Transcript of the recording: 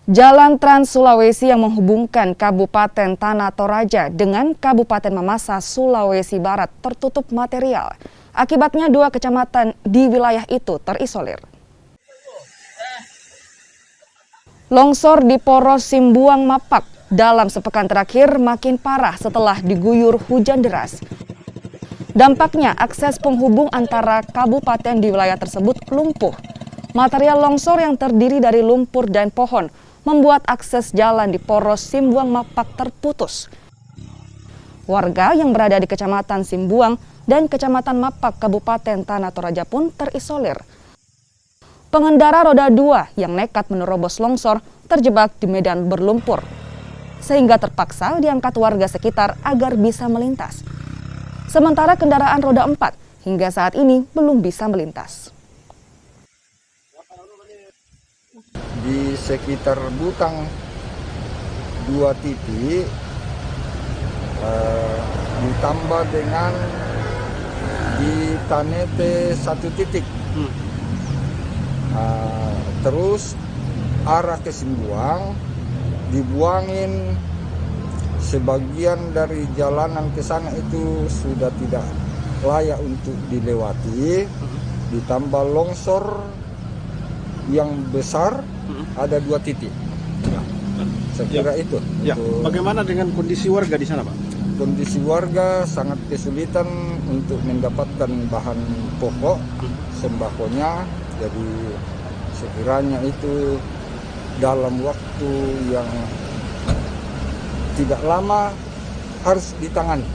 Jalan Trans Sulawesi yang menghubungkan Kabupaten Tanah Toraja dengan Kabupaten Mamasa, Sulawesi Barat tertutup material. Akibatnya 2 kecamatan di wilayah itu terisolir. Longsor di Poros Simbuang Mapak dalam sepekan terakhir makin parah setelah diguyur hujan deras. Dampaknya akses penghubung antara kabupaten di wilayah tersebut lumpuh. Material longsor yang terdiri dari lumpur dan pohon membuat akses jalan di Poros Simbuang Mapak terputus. Warga yang berada di Kecamatan Simbuang dan Kecamatan Mapak Kabupaten Tanah Toraja pun terisolir. Pengendara roda 2 yang nekat menerobos longsor terjebak di medan berlumpur, sehingga terpaksa diangkat warga sekitar agar bisa melintas. Sementara kendaraan roda 4 hingga saat ini belum bisa melintas. Di sekitar Butang 2 titik, ditambah dengan di Tanete 1 titik. Terus arah ke Simbuang dibuangin sebagian dari jalanan ke sana itu sudah tidak layak untuk dilewati, ditambah longsor yang besar ada 2 titik. Saya kira itu. Ya. Bagaimana dengan kondisi warga di sana, Pak? Kondisi warga sangat kesulitan untuk mendapatkan bahan pokok sembakonya. Jadi sekiranya itu dalam waktu yang tidak lama harus ditangani.